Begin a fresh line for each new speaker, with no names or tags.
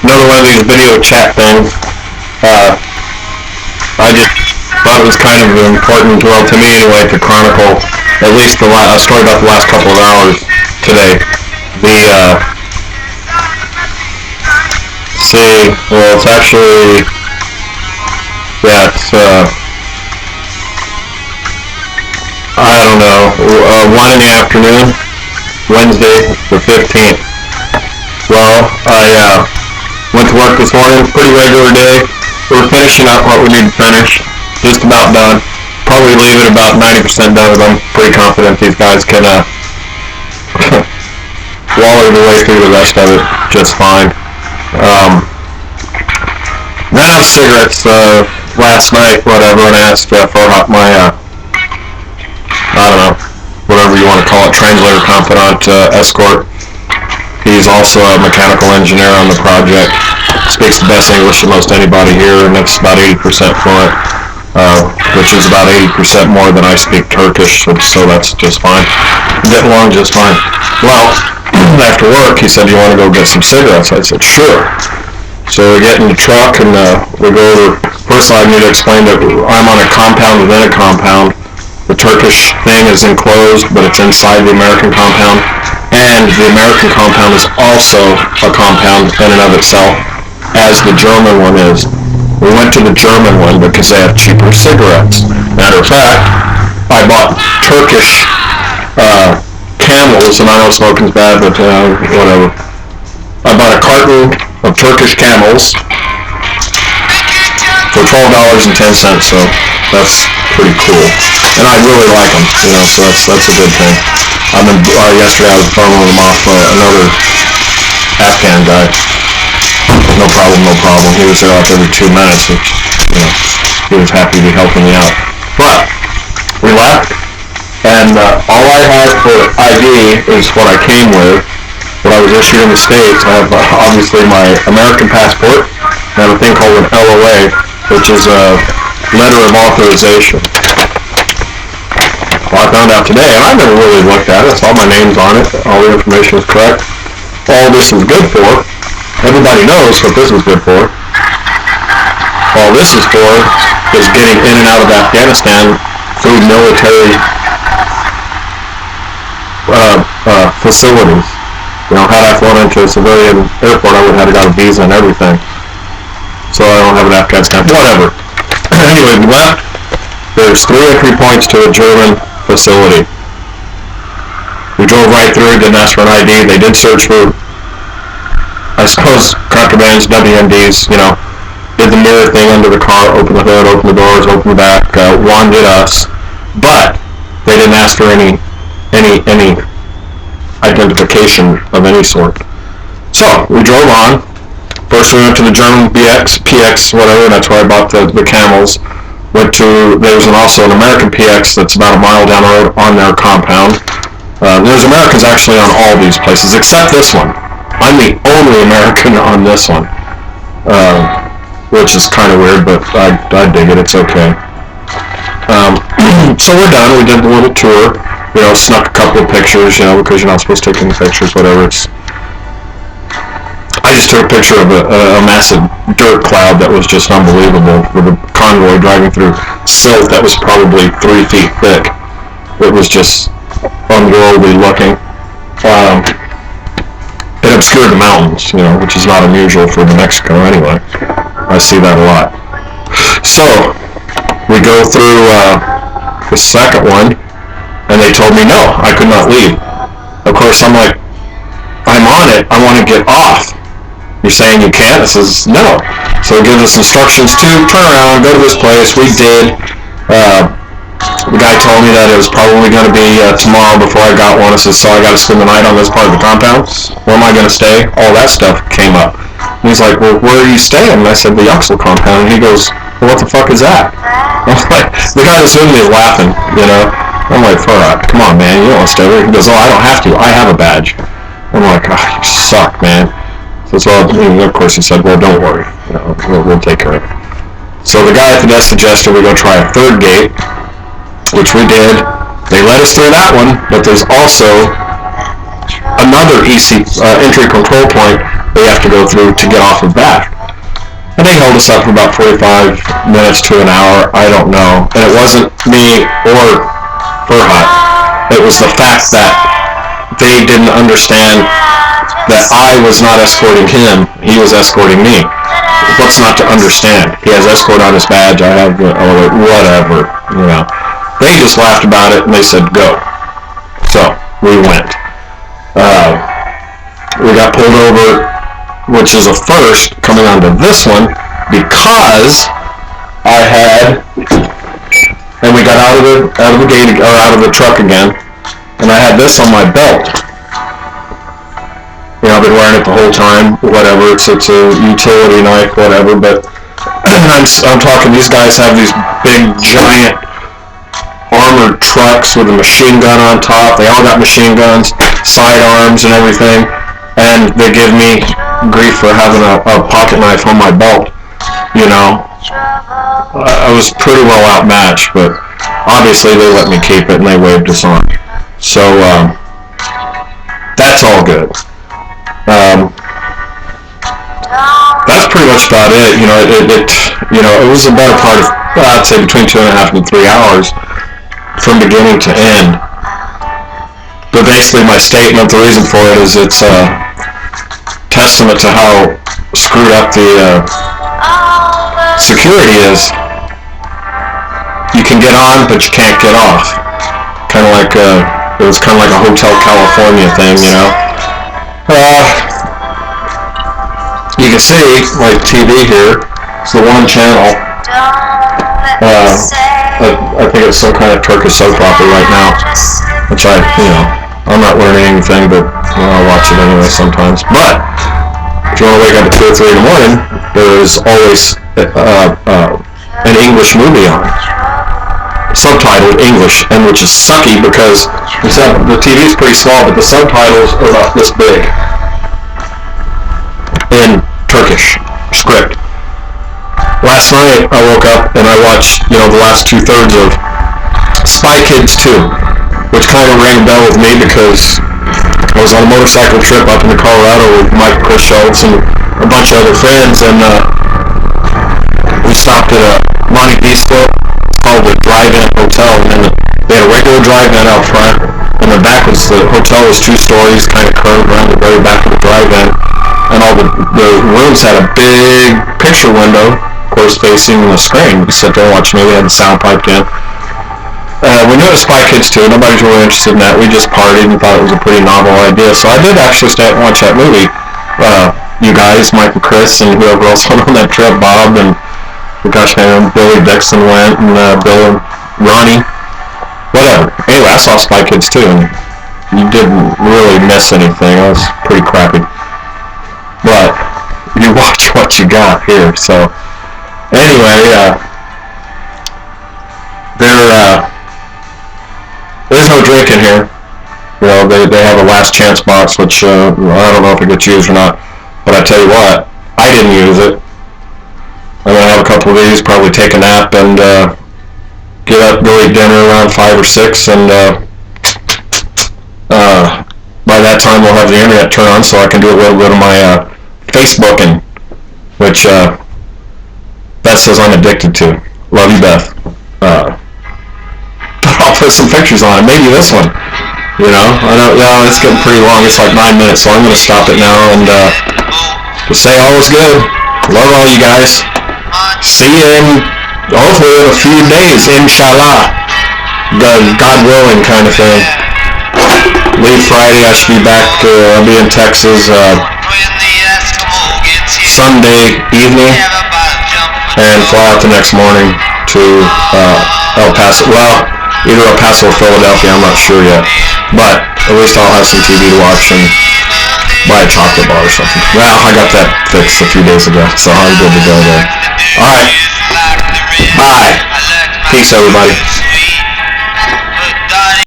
another one of these video chat things. I just thought it was kind of important, well, to me anyway, to chronicle at least a story about the last couple of hours today. It's actually, it's, I don't know, 1 in the afternoon, Wednesday the 15th. Well, I went to work this morning, pretty regular day. We're finishing up what we need to finish, just about done. Probably leave it about 90% done, but I'm pretty confident these guys can waller their way through the rest of it just fine. Ran out of cigarettes last night, whatever, and I asked for my, I don't know, whatever you want to call it, translator, confidant, escort. He's also a mechanical engineer on the project. Speaks the best English of most anybody here, and it's about 80% fluent, which is about 80% more than I speak Turkish, so that's just fine. Getting along just fine. Well, after work, he said, "Do you want to go get some cigarettes?" I said, "Sure." So we get in the truck, and we go over. First I need to explain that I'm on a compound within a compound. The Turkish thing is enclosed, but it's inside the American compound. And the American compound is also a compound in and of itself, as the German one is. We went to the German one because they have cheaper cigarettes. Matter of fact, I bought Turkish Camels, and I know smoking's bad, but whatever. I bought a carton of Turkish Camels for $12.10, so that's pretty cool. And I really like them, so that's a good thing. Yesterday I was phoning them off another Afghan guy. No problem. He was there like every 2 minutes, which, he was happy to be helping me out. But we left, and all I had for ID is what I came with. What I was issued in the States. I have obviously my American passport. I have a thing called an LOA, which is a letter of authorization. Well, I found out today, and I never really looked at it. All my name's on it. All the information is correct. All this is good for. Everybody knows what this is good for. All this is for is getting in and out of Afghanistan through military facilities. Had I flown into a civilian airport, I would have got a visa and everything. So I don't have an Afghanistan. Whatever. Anyway, we left. There's 3 entry points to a German facility. We drove right through, didn't ask for an ID. They did search for, I suppose, contrabands, WMDs, did the mirror thing under the car, open the hood, open the doors, open the back, wanded us. But they didn't ask for any identification of any sort. So we drove on. First we went to the German PX, whatever, and that's where I bought the Camels. There's also an American PX that's about a mile down the road on their compound. There's Americans actually on all these places, except this one. I'm the only American on this one, which is kind of weird, but I dig it, it's okay. So we're done, we did the little tour. Snuck a couple of pictures, because you're not supposed to take any pictures, whatever. I just took a picture of a massive dirt cloud that was just unbelievable, with a convoy driving through silt that was probably 3 feet thick. It was just unworldly looking. It obscured the mountains, which is not unusual for New Mexico anyway. I see that a lot. So, we go through the second one, and they told me no, I could not leave. Of course, I'm like, I'm on it, I want to get off. You're saying you can't? It says no. So it gives us instructions to turn around, go to this place. We did. The guy told me that it was probably going to be tomorrow before I got one. I said, so I got to spend the night on this part of the compound? Where am I going to stay? All that stuff came up. And he's like, well, where are you staying? And I said, the Yuxel compound. And he goes, well, what the fuck is that? I'm like, the guy that's with me is laughing, I'm like, come on, man, you don't want to stay there. He goes, oh, I don't have to. I have a badge. I'm like, oh, you suck, man. So of course he said, well, don't worry. We'll take care of it. So the guy at the desk suggested we go try a third gate, which we did. They let us through that one, but there's also another entry control point we have to go through to get off of that. And they held us up for about 45 minutes to an hour, I don't know. And it wasn't me or Furhat. It was the fact that they didn't understand that I was not escorting him, he was escorting me. What's not to understand? He has escort on his badge, I have whatever, you know. They just laughed about it and they said, go. So, we went. We got pulled over, which is a first, coming onto this one, because I had, and we got out of the gate, or out of the truck again, and I had this on my belt. You know, I've been wearing it the whole time, whatever, it's a utility knife, whatever, but I'm talking, these guys have these big, giant, armored trucks with a machine gun on top. They all got machine guns, sidearms and everything, and they give me grief for having a pocket knife on my belt, you know. I was pretty well outmatched, but obviously they let me keep it and they waved us on. So, that's all good. That's pretty much about it. You know, it was a better part of, I'd say, between 2.5 and 3 hours from beginning to end. But basically, my statement, the reason for it is it's a testament to how screwed up the security is. You can get on, but you can't get off. Kind of like it was kind of like a Hotel California thing, you know. You can see, like TV here, it's the one channel. I think it's some kind of Turkish soap opera right now, which I'm not learning anything, but I'll watch it anyway sometimes. But if you want to wake up at 2 or 3 in the morning, there's always an English movie on, subtitled English, and which is sucky because the TV is pretty small, but the subtitles are about this big in Turkish script. Last night I woke up and I watched, the last 2/3 of Spy Kids 2, which kind of rang a bell with me because I was on a motorcycle trip up into Colorado with Mike Chris Schultz and a bunch of other friends, and we stopped at a Monte Vista called the Drive-In Hotel, and then they had a regular drive-in out front, and the back was, the hotel was 2 stories, kind of curved around the very back of the drive-in, and all the rooms had a big picture window, of course, facing the screen. We could sit there and watch a movie, had the sound piped in. We knew it was Spy Kids 2, nobody's really interested in that. We just partied and thought it was a pretty novel idea, so I did actually stay and watch that movie. You guys, Mike and Chris, and whoever else went on that trip, Bob, and gosh, Billy Dixon went, and Bill and Ronnie, whatever. Anyway, I saw Spy Kids 2, and you didn't really miss anything. It was pretty crappy. But you watch what you got here. So anyway, there's no drinking here. They have a last chance box, which I don't know if it gets used or not. But I tell you what, I didn't use it. I'm gonna have a couple of these, probably take a nap, and get up, go eat dinner around 5 or 6, and by that time we'll have the internet turned on, so I can do a little bit of my Facebooking, which Beth says I'm addicted to. Love you, Beth. I'll put some pictures on it. Maybe this one. I know. It's getting pretty long. It's like 9 minutes, so I'm gonna stop it now and just say all is good. Love all you guys. See you in hopefully in a few days, inshallah. God willing, kind of thing. Leave Friday. I should be back. I'll be in Texas Sunday evening and fly out the next morning to El Paso. Well, either El Paso or Philadelphia. I'm not sure yet, but at least I'll have some TV to watch and buy a chocolate bar or something. Well, I got that fixed a few days ago, so I'm good to go there. Alright. Bye. Peace, everybody.